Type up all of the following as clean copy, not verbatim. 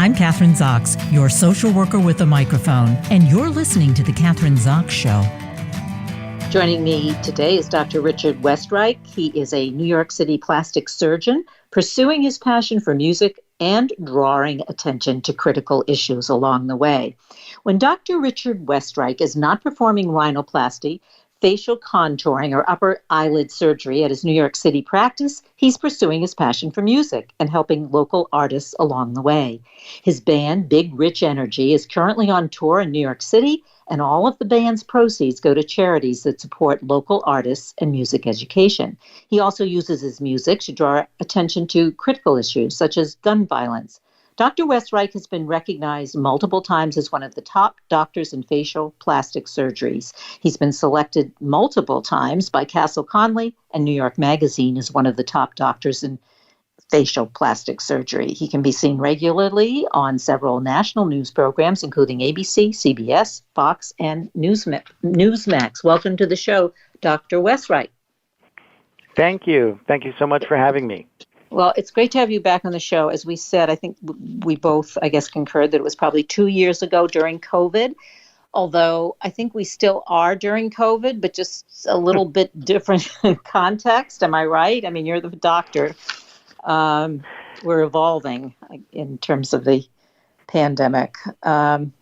I'm Kathryn Zox, your social worker with a microphone, and you're listening to The Kathryn Zox Show. Joining me today is Dr. Richard Westreich. He is a New York City plastic surgeon pursuing his passion for music and drawing attention to critical issues along the way. When Dr. Richard Westreich is not performing rhinoplasty, facial contouring, or upper eyelid surgery at his New York City practice, he's pursuing his passion for music and helping local artists along the way. His band, Big Rich Energy, is currently on tour in New York City, and all of the band's proceeds go to charities that support local artists and music education. He also uses his music to draw attention to critical issues such as gun violence. Dr. Westreich has been recognized multiple times as one of the top doctors in facial plastic surgeries. He's been selected multiple times by Castle Conley and New York Magazine as one of the top doctors in facial plastic surgery. He can be seen regularly on several national news programs, including ABC, CBS, Fox, and Newsmax. Welcome to the show, Dr. Westreich. Thank you. Thank you so much for having me. Well, it's great to have you back on the show. As we said, I think we both, concurred that it was probably 2 years ago during COVID, although I think we still are during COVID, but just a little bit different in context. Am I right? I mean, you're the doctor. We're evolving in terms of the pandemic. Endemic,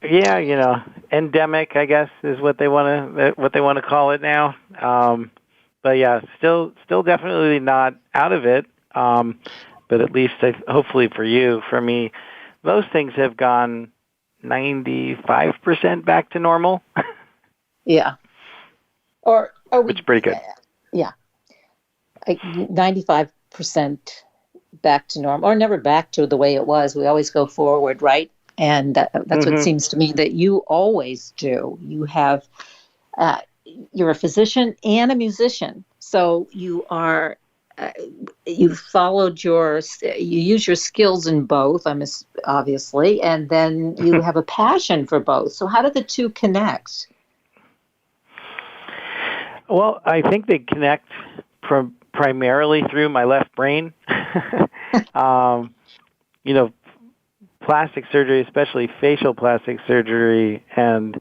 I guess, is what they want to call it now. But yeah, still definitely not out of it. But at least, hopefully for you, for me, most things have gone 95% back to normal. Yeah. Which is pretty good. Yeah. 95% back to normal, or never back to the way it was. We always go forward, right? And that's what it seems to me that you always do. You have, you're a physician and a musician. So you are... you use your skills in both, obviously, and then you have a passion for both. So how do the two connect? Well, I think they connect primarily through my left brain. Plastic surgery, especially facial plastic surgery, and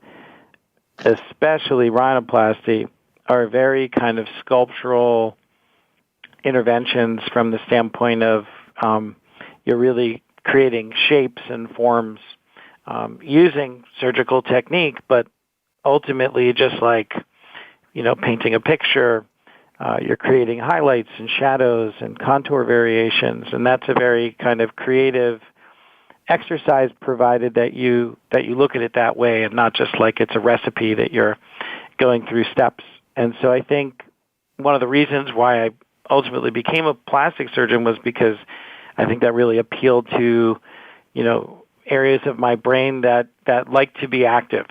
especially rhinoplasty, are very kind of sculptural interventions from the standpoint of you're really creating shapes and forms using surgical technique, but ultimately just like, painting a picture, you're creating highlights and shadows and contour variations, and that's a very kind of creative exercise, provided that you look at it that way and not just like it's a recipe that you're going through steps. And so I think one of the reasons why I ultimately became a plastic surgeon was because I think that really appealed to, areas of my brain that like to be active.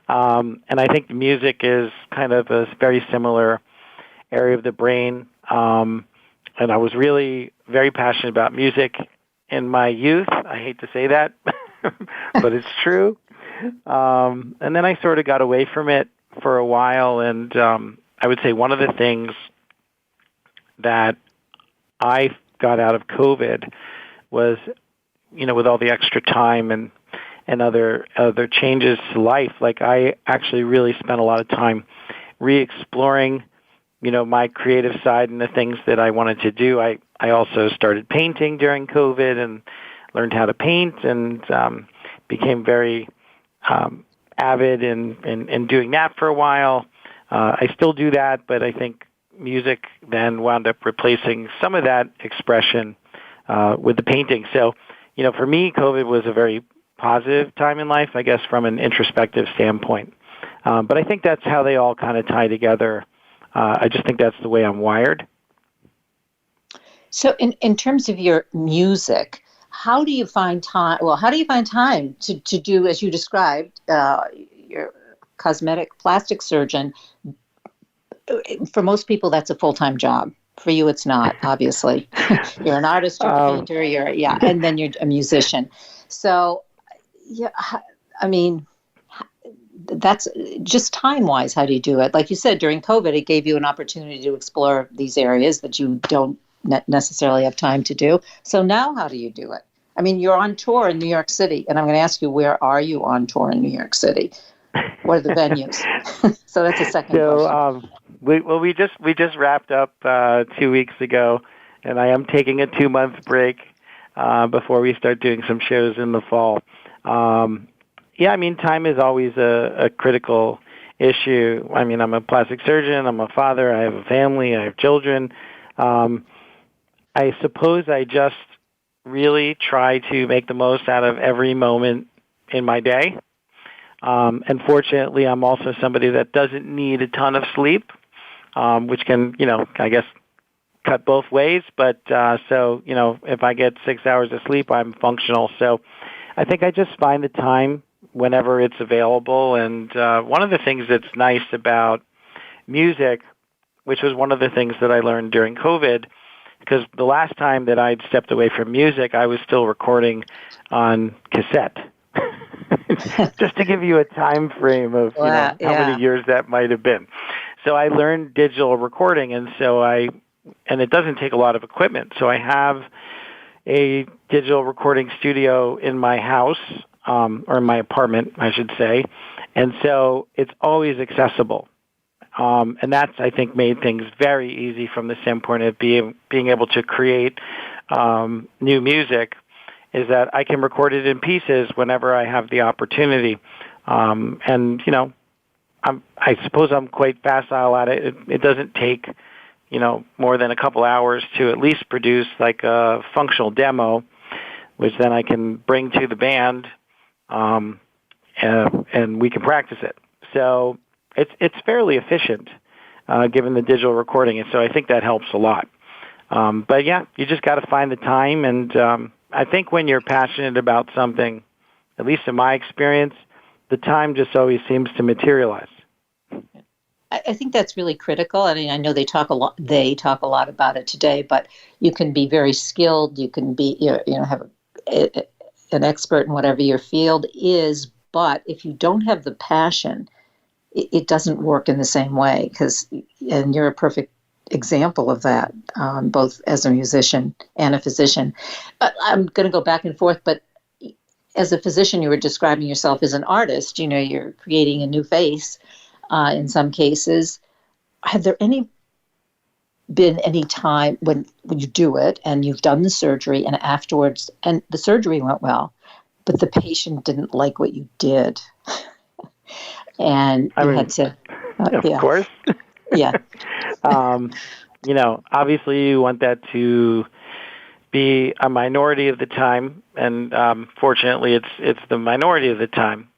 And I think music is kind of a very similar area of the brain. And I was really very passionate about music in my youth. I hate to say that, but it's true. And then I sort of got away from it for a while. And I would say one of the things that I got out of COVID was, with all the extra time and other changes to life, like I actually really spent a lot of time re-exploring, my creative side and the things that I wanted to do. I also started painting during COVID and learned how to paint and became very avid in doing that for a while. I still do that, but I think music then wound up replacing some of that expression with the painting. So, for me, COVID was a very positive time in life, I guess, from an introspective standpoint. But I think that's how they all kind of tie together. I just think that's the way I'm wired. So in terms of your music, how do you find time? Well, how do you find time to do, as you described, your cosmetic plastic surgeon? For most people, that's a full-time job. For you, it's not, obviously. You're an artist, you're a painter, and then you're a musician. So, that's just time-wise, how do you do it? Like you said, during COVID, it gave you an opportunity to explore these areas that you don't necessarily have time to do. So now how do you do it? I mean, you're on tour in New York City, and I'm going to ask you, where are you on tour in New York City? What are the venues? So that's a second question. We just wrapped up 2 weeks ago, and I am taking a 2-month break before we start doing some shows in the fall. Yeah, I mean, time is always a critical issue. I mean, I'm a plastic surgeon, I'm a father, I have a family, I have children. I suppose I just really try to make the most out of every moment in my day. And fortunately, I'm also somebody that doesn't need a ton of sleep, which can, I guess, cut both ways. But so, if I get 6 hours of sleep, I'm functional. So I think I just find the time whenever it's available. And one of the things that's nice about music, which was one of the things that I learned during COVID, because the last time that I'd stepped away from music, I was still recording on cassette. Just to give you a time frame of how many years that might have been. So I learned digital recording, and it doesn't take a lot of equipment. So I have a digital recording studio in my house, or in my apartment, I should say, and so it's always accessible. And that's, I think, made things very easy from the standpoint of being able to create new music, is that I can record it in pieces whenever I have the opportunity. And, I suppose I'm quite facile at it. It doesn't take, more than a couple hours to at least produce like a functional demo, which then I can bring to the band, and we can practice it. So it's fairly efficient, given the digital recording, and so I think that helps a lot. But yeah, you just got to find the time, and I think when you're passionate about something, at least in my experience, the time just always seems to materialize. I think that's really critical. I mean, I know they talk a lot about it today, but you can be very skilled. You can be, have an expert in whatever your field is. But if you don't have the passion, it doesn't work in the same way. And you're a perfect example of that, both as a musician and a physician. I'm going to go back and forth, but as a physician, you were describing yourself as an artist. You're creating a new face. In some cases, have there been any time when you do it and you've done the surgery and afterwards, and the surgery went well, but the patient didn't like what you did, and had to, of course, yeah. Obviously you want that to be a minority of the time, and fortunately, it's the minority of the time.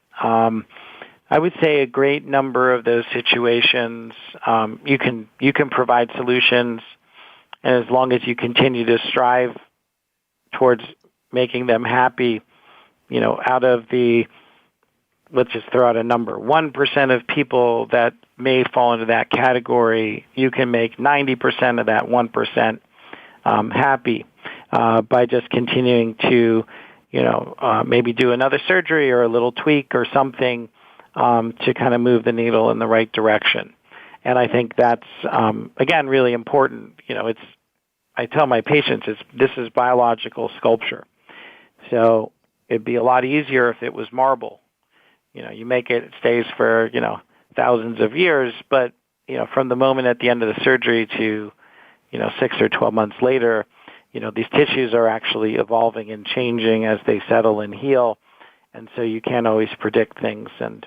I would say a great number of those situations, you can provide solutions, and as long as you continue to strive towards making them happy, out of the, let's just throw out a number, 1% of people that may fall into that category, you can make 90% of that 1% happy by just continuing to, maybe do another surgery or a little tweak or something to kind of move the needle in the right direction. And I think that's, again, really important. I tell my patients, this is biological sculpture. So it'd be a lot easier if it was marble. You make it stays for, thousands of years, but, from the moment at the end of the surgery to, 6 or 12 months later, these tissues are actually evolving and changing as they settle and heal. And so you can't always predict things. And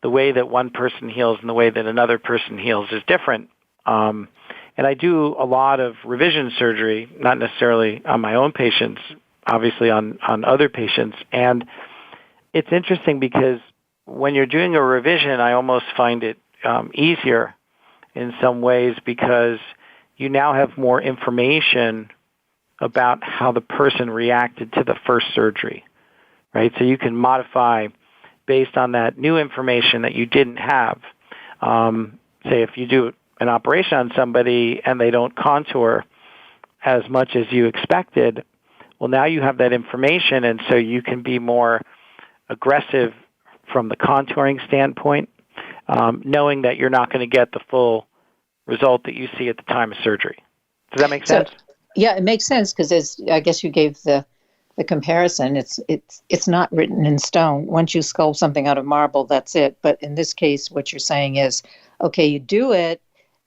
the way that one person heals and the way that another person heals is different. And I do a lot of revision surgery, not necessarily on my own patients, obviously on other patients. And it's interesting because when you're doing a revision, I almost find it easier in some ways because you now have more information about how the person reacted to the first surgery, right? So you can modify based on that new information that you didn't have. Say if you do an operation on somebody and they don't contour as much as you expected, well, now you have that information, and so you can be more aggressive from the contouring standpoint, knowing that you're not going to get the full result that you see at the time of surgery. Does that make sense? Yeah, it makes sense because I guess you gave the the comparison. It's not written in stone. Once you sculpt something out of marble, that's it. But in this case, what you're saying is, okay, you do it,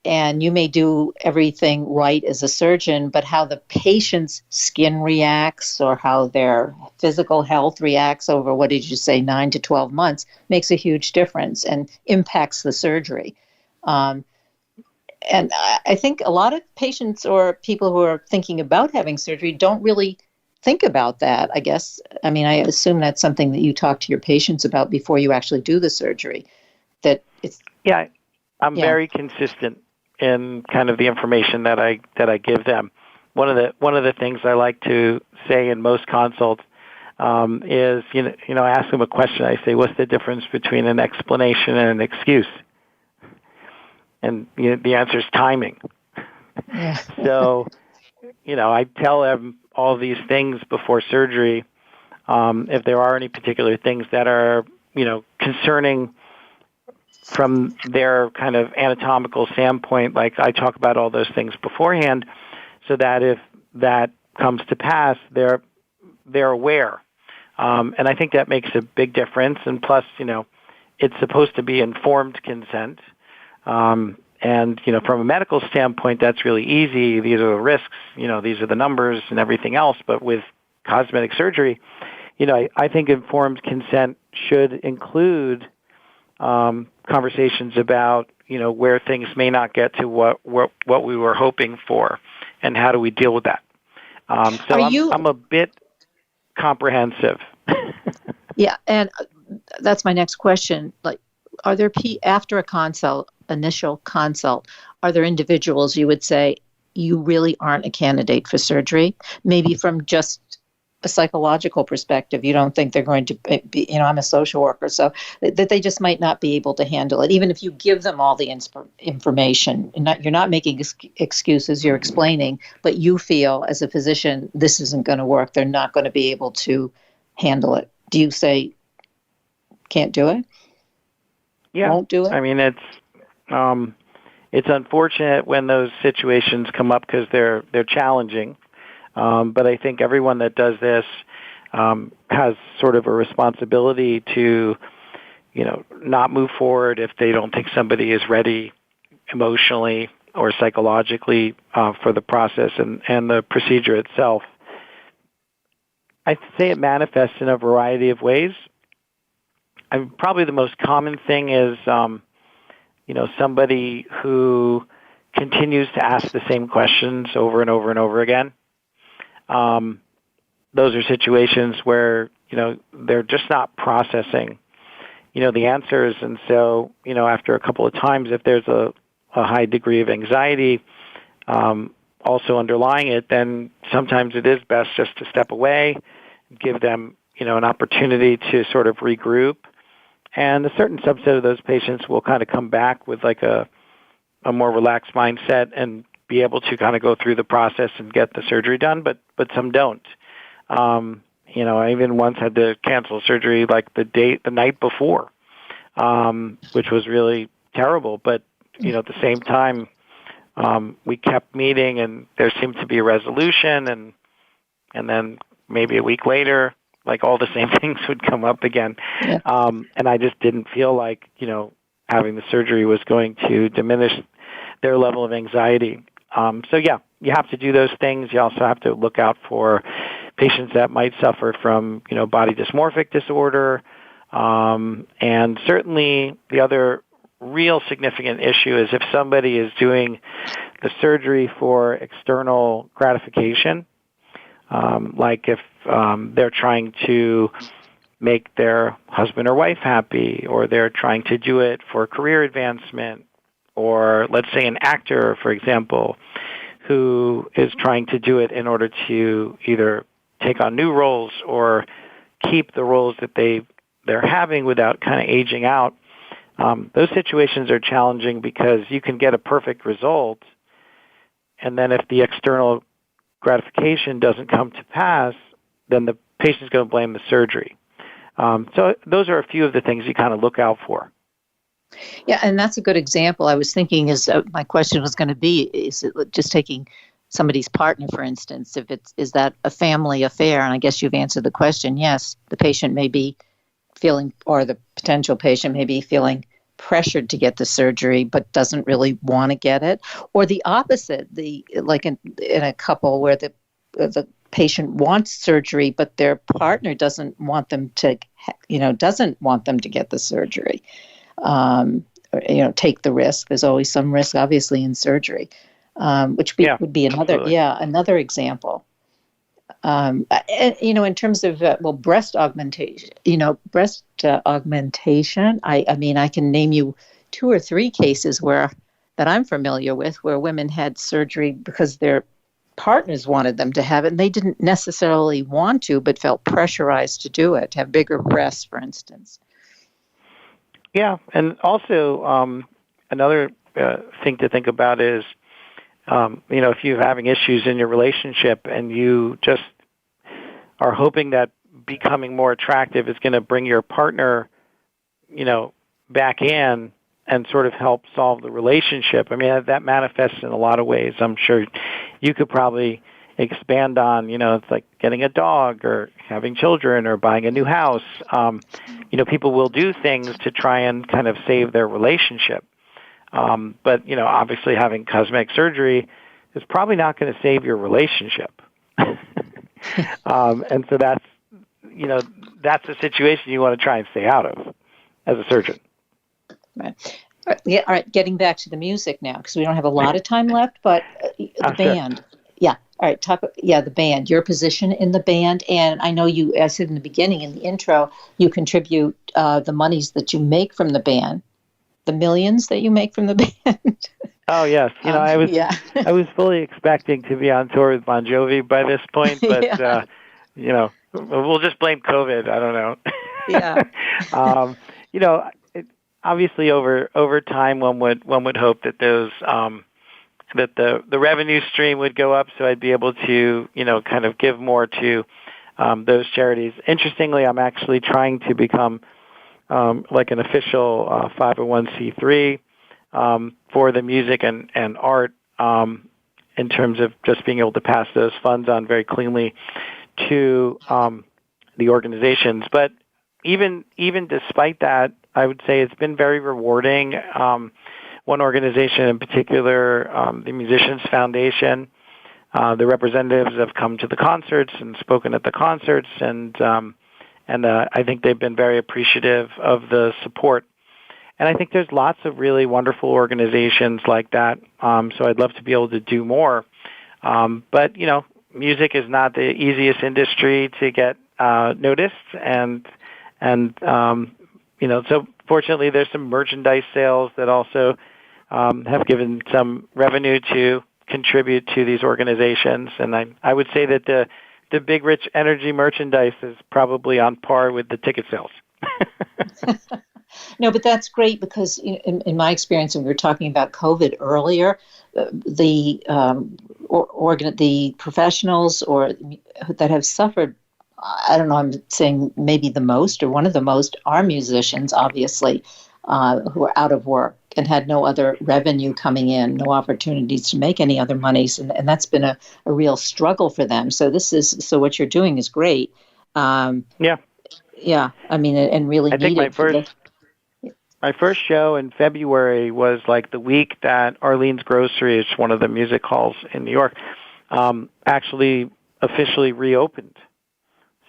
and you may do everything right as a surgeon, but how the patient's skin reacts or how their physical health reacts over, what did you say, 9 to 12 months, makes a huge difference and impacts the surgery. And I think a lot of patients or people who are thinking about having surgery don't really think about that, I guess. I mean, I assume that's something that you talk to your patients about before you actually do the surgery. That it's I'm very consistent in kind of the information that I give them. One of the things I like to say in most consults is I ask them a question. I say, "What's the difference between an explanation and an excuse?" And the answer is timing. Yeah. So, I tell them all these things before surgery. If there are any particular things that are, concerning from their kind of anatomical standpoint, like I talk about all those things beforehand, so that if that comes to pass, they're aware. And I think that makes a big difference. And plus, it's supposed to be informed consent. And, from a medical standpoint, that's really easy. These are the risks, these are the numbers and everything else. But with cosmetic surgery, I think informed consent should include conversations about, where things may not get to what we were hoping for, and how do we deal with that. I'm a bit comprehensive. Yeah, and that's my next question. Like, are there after a initial consult, are there individuals you would say you really aren't a candidate for surgery? Maybe from just a psychological perspective, you don't think they're going to be, I'm a social worker, so that they just might not be able to handle it, even if you give them all the information. You're not making excuses, you're explaining, but you feel as a physician, this isn't going to work. They're not going to be able to handle it. Do you say, can't do it? Yeah. Won't do it? I mean, it's unfortunate when those situations come up because they're challenging. But I think everyone that does this has sort of a responsibility to, not move forward if they don't think somebody is ready emotionally or psychologically for the process and the procedure itself. I'd say it manifests in a variety of ways. Probably the most common thing is, somebody who continues to ask the same questions over and over and over again. Those are situations where, they're just not processing, the answers. And so, after a couple of times, if there's a high degree of anxiety also underlying it, then sometimes it is best just to step away, give them, an opportunity to sort of regroup. And a certain subset of those patients will kind of come back with like a more relaxed mindset and be able to kind of go through the process and get the surgery done, but some don't. I even once had to cancel surgery like the night before, which was really terrible. But, at the same time, we kept meeting and there seemed to be a resolution, and then maybe a week later, like all the same things would come up again. Yeah. And I just didn't feel like, having the surgery was going to diminish their level of anxiety. So yeah, you have to do those things. You also have to look out for patients that might suffer from, body dysmorphic disorder. And certainly the other real significant issue is if somebody is doing the surgery for external gratification, like if they're trying to make their husband or wife happy, or they're trying to do it for career advancement, or let's say an actor, for example, who is trying to do it in order to either take on new roles or keep the roles that they're having without kind of aging out. Those situations are challenging because you can get a perfect result, and then if the external gratification doesn't come to pass, then the patient's going to blame the surgery. So those are a few of the things you kind of look out for. Yeah, and that's a good example. I was thinking my question was going to be, is it just taking somebody's partner, for instance, is that a family affair? And I guess you've answered the question. Yes, the patient may be feeling, or the potential patient may be feeling pressured to get the surgery, but doesn't really want to get it. Or the opposite, like in a couple where the patient wants surgery, but their partner doesn't want them to get the surgery. Take the risk. There's always some risk, obviously, in surgery, would be another example. In terms of breast augmentation, I can name you 2 or 3 cases that I'm familiar with where women had surgery because their partners wanted them to have it, and they didn't necessarily want to, but felt pressurized to do it, to have bigger breasts, for instance. Yeah, and also another thing to think about is, if you're having issues in your relationship and you just are hoping that becoming more attractive is going to bring your partner, back in and sort of help solve the relationship. I mean, that manifests in a lot of ways. I'm sure you could probably expand on, it's like getting a dog or having children or buying a new house. People will do things to try and kind of save their relationship. But, obviously having cosmetic surgery is probably not going to save your relationship. And so that's a situation you want to try and stay out of as a surgeon. Right. Yeah. All right. Getting back to the music now, because we don't have a lot of time left, but the band. Sure. Yeah. All right. The band, your position in the band. And I know I said in the beginning, in the intro, you contribute the monies that you make from the band, the millions that you make from the band. Oh, yes. I was fully expecting to be on tour with Bon Jovi by this point, but, we'll just blame COVID. I don't know. Yeah. Obviously over time, one would hope that those, that the revenue stream would go up, so I'd be able to, kind of give more to those charities. Interestingly, I'm actually trying to become like an official 501c3 for the music and art, in terms of just being able to pass those funds on very cleanly to the organizations. But even despite that, I would say it's been very rewarding. One organization in particular, the Musicians Foundation, the representatives have come to the concerts and spoken at the concerts, and I think they've been very appreciative of the support. And I think there's lots of really wonderful organizations like that, so I'd love to be able to do more. But, music is not the easiest industry to get noticed, and so fortunately there's some merchandise sales that also have given some revenue to contribute to these organizations. And I would say that the Big Rich Energy merchandise is probably on par with the ticket sales. No, but that's great because in my experience, when we were talking about COVID earlier, the professionals that have suffered, I don't know, I'm saying maybe the most or one of the most, are musicians, obviously, who are out of work and had no other revenue coming in, no opportunities to make any other monies, and that's been a real struggle for them. So what you're doing is great. Yeah. I mean, and really needed. I think my first show in February was like the week that Arlene's Grocery, it's one of the music halls in New York, actually officially reopened.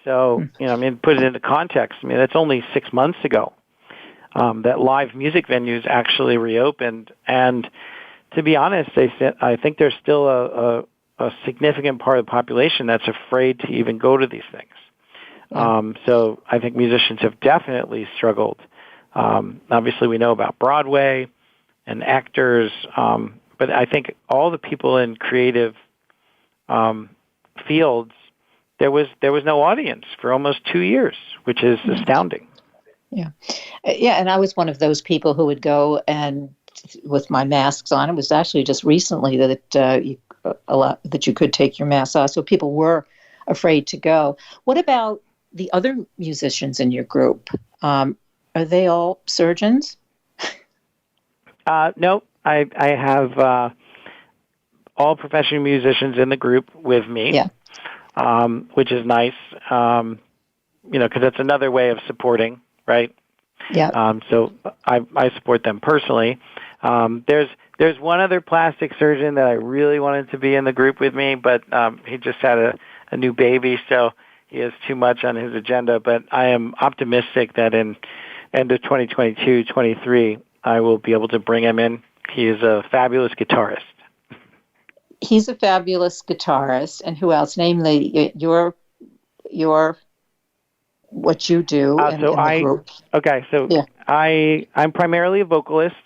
So, put it into context. That's only 6 months ago that live music venues actually reopened. And to be honest, I think there's still a significant part of the population that's afraid to even go to these things. So I think musicians have definitely struggled. Obviously, we know about Broadway and actors, but I think all the people in creative fields, there was no audience for almost 2 years, which is astounding. Yeah, and I was one of those people who would go and with my masks on. It was actually just recently that you could take your mask off, so people were afraid to go. What about the other musicians in your group? Are they all surgeons? No, I have all professional musicians in the group with me, which is nice, because that's another way of supporting, right? Yeah. So I support them personally. There's one other plastic surgeon that I really wanted to be in the group with me, but he just had a new baby, so he has too much on his agenda. But I am optimistic that in end of 2022, 23, I will be able to bring him in. He is a fabulous guitarist. He's a fabulous guitarist, and who else? Namely, your what you do in the group. Okay, so I'm primarily a vocalist.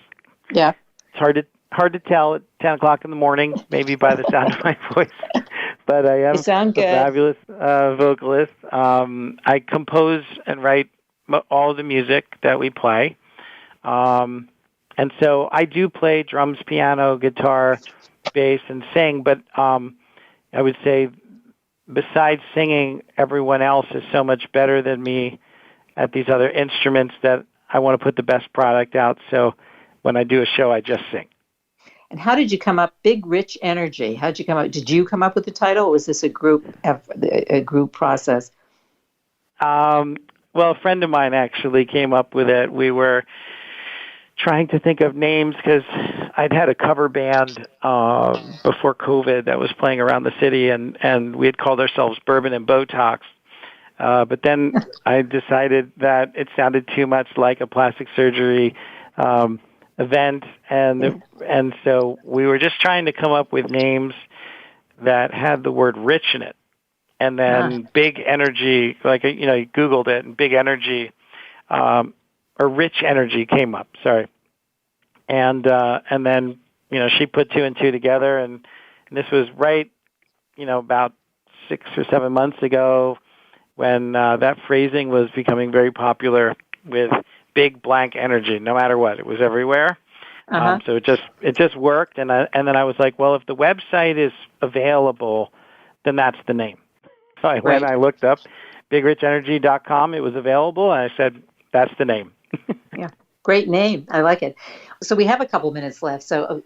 Yeah, it's hard to tell at 10 o'clock in the morning, maybe by the sound of my voice, but I am a fabulous vocalist. I compose and write all the music that we play, and so I do play drums, piano, guitar, bass, and sing, but I would say besides singing, everyone else is so much better than me at these other instruments that I want to put the best product out. So when I do a show, I just sing. And how did you come up? Big Rich Energy. How did you come up? Did you come up with the title, or was this a group process? Well, a friend of mine actually came up with it. We were trying to think of names because I'd had a cover band before COVID that was playing around the city, and we had called ourselves Bourbon and Botox. But then I decided that it sounded too much like a plastic surgery event, and so we were just trying to come up with names that had the word rich in it. And then Big Energy, you Googled it, and Big Energy, or Rich Energy came up, sorry. And then, she put two and two together, and this was right, about 6 or 7 months ago when that phrasing was becoming very popular with big blank energy, no matter what. It was everywhere. So it just worked, and then I was like, well, if the website is available, then that's the name. So I went and I looked up bigrichenergy.com. It was available, and I said, that's the name. Yeah, great name. I like it. So we have a couple minutes left. So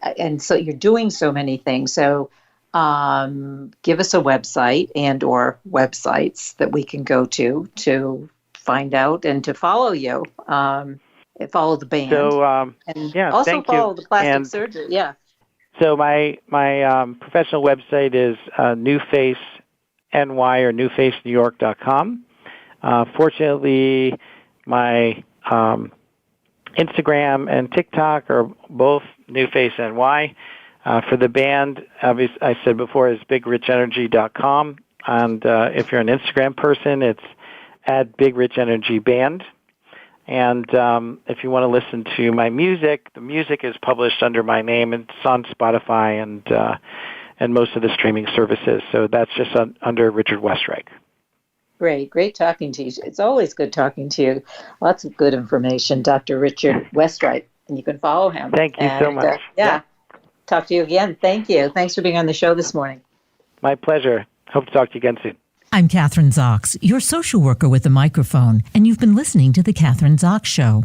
you're doing so many things. So give us a website and or websites that we can go to find out and to follow you. Follow the band. So also follow the plastic surgery. Yeah. So my professional website is NewFaceNY or NewFaceNewYork.com. Fortunately, my Instagram and TikTok are both NewFaceNY. For the band, obviously, I said before, is BigRichEnergy.com. And if you're an Instagram person, it's at BigRichEnergyBand. And if you want to listen to my music, the music is published under my name. It's on Spotify and most of the streaming services. So that's just under Richard Westreich. Great talking to you. It's always good talking to you. Lots of good information, Dr. Richard Westreich, and you can follow him. Thank you so much. Talk to you again. Thank you. Thanks for being on the show this morning. My pleasure. Hope to talk to you again soon. I'm Kathryn Zox, your social worker with a microphone, and you've been listening to The Kathryn Zox Show.